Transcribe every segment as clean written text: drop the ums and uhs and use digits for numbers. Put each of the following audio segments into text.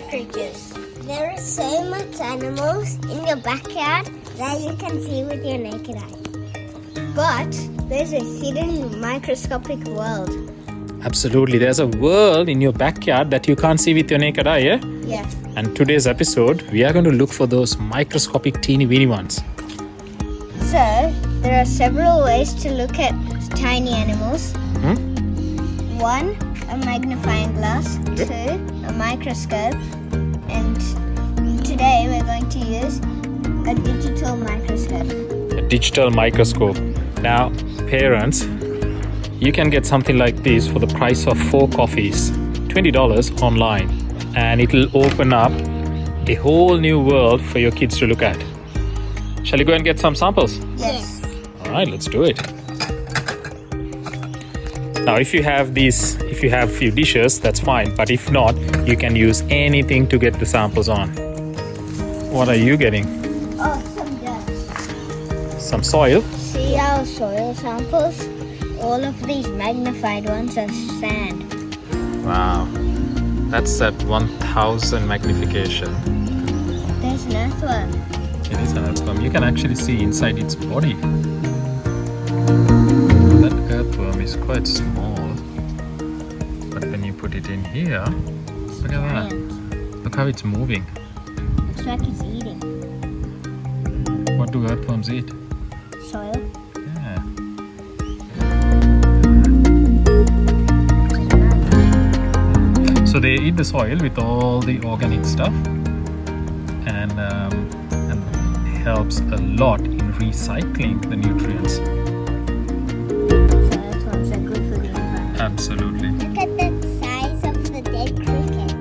creatures. There are so much animals in your backyard that you can see with your naked eye. But there's a hidden microscopic world. Absolutely. There's a world in your backyard that you can't see with your naked eye, yeah? Yes. And today's episode, we are going to look for those microscopic teeny weeny ones. So, there are several ways to look at tiny animals. One, a magnifying glass. Yep. Two, a microscope. And today we're going to use a digital microscope. A digital microscope. Now, parents, you can get something like this for the price of 4 coffees, $20 online. And it'll open up a whole new world for your kids to look at. Shall we go and get some samples? Yes. All right, let's do it. Now, if you have a few dishes, that's fine. But if not, you can use anything to get the samples on. What are you getting? Oh, some dirt. Some soil? See our soil samples? All of these magnified ones are sand. Wow. That's at 1000 magnification. There's an earthworm. It is an earthworm. You can actually see inside its body. That earthworm is quite small. But when you put it in here, look at that. Look how it's moving. Looks like it's eating. What do earthworms eat? Soil. Yeah. So they eat the soil with all the organic stuff, and helps a lot in recycling the nutrients. So earthworms are good for the environment. Absolutely. Look at the size of the dead cricket.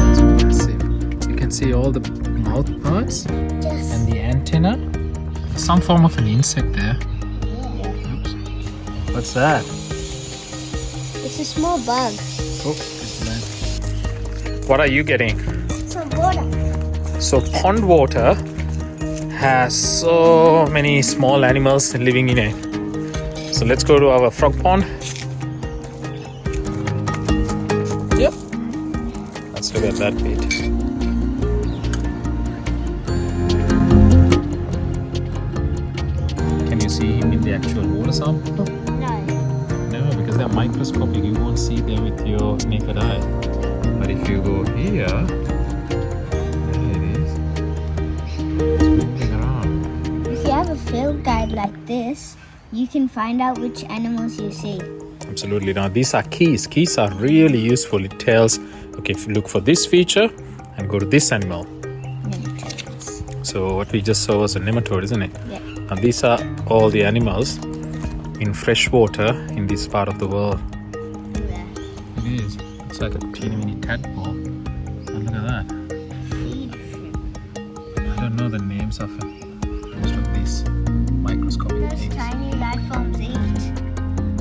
It's massive. You can see all the mouth parts Just and the antenna. Some form of an insect there. yeah. Oops. What's that? It's a small bug. Oh, what are you getting? Some water. So pond water has so many small animals living in it. So let's go to our frog pond. Yep. Let's look at that bit. Can you see him in the actual water sample? No. No, because they're microscopic. You won't see them with your naked eye. But if you go here, there it is. It's moving around. If you have a field guide like this, you can find out which animals you see. Absolutely. Now these are keys. Keys are really useful. It tells, okay, if you look for this feature and go to this animal. Nematodes. So what we just saw was a nematode, isn't it? Yeah. Now these are all the animals in fresh water in this part of the world. Yeah. It is. It's like a teeny mini tadpole. And look at that. Feed shrimp. I don't know the names of most of these microscopic Those things. tiny life forms eat.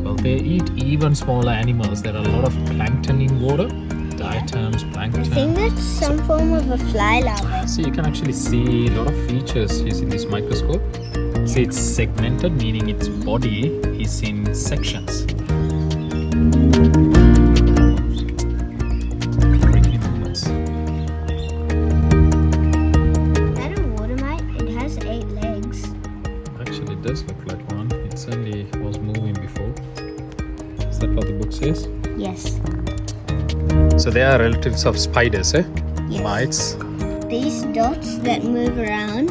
Well, they eat even smaller animals. There are a lot of plankton in water. Diatoms, I plankton. think that's some form of a fly larva. So you can actually see a lot of features using this microscope. See, it's segmented, meaning its body is in sections. Wriggly movements. That a water mite? It has 8 legs. Actually, it does look like one. It certainly was moving before. Is that what the book says? Yes. So they are relatives of spiders, eh? Yes. Mites. These dots that move around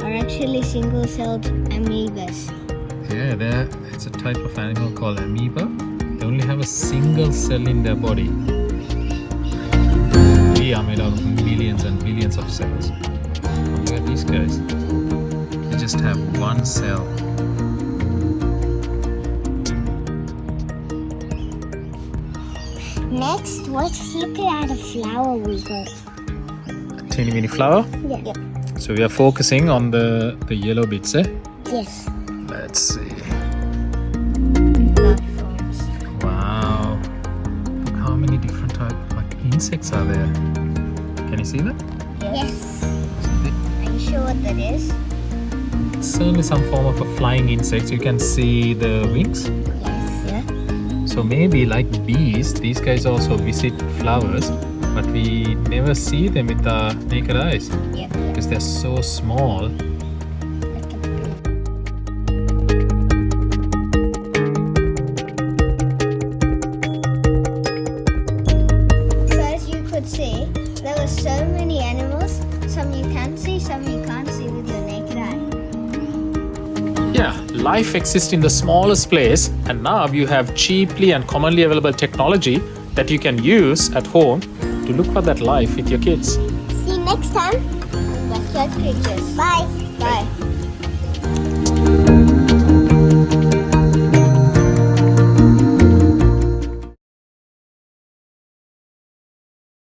are actually single-celled amoebas. Yeah, it's a type of animal called amoeba. They only have a single cell in their body. We are made out of millions and billions of cells. Look at these guys. They just have one cell. Next, let's look at a flower we got. A teeny mini flower. Yeah. So we are focusing on the yellow bits, eh? Yes. Let's see. Life forms. Wow. Look how many different insects are there. Can you see that? Yes. Are you sure what that is? It's certainly some form of a flying insect. You can see the wings. Yes. Yeah. So maybe like bees, these guys also visit flowers, but we never see them with our naked eyes Yep. because they're so small. So as you could see, there were so many animals. Some you can see, some you can't see with your naked eye. Yeah, life exists in the smallest place, and now you have cheaply and commonly available technology that you can use at home to look for that life with your kids. See you next time on Backyard Creatures. Bye. Bye.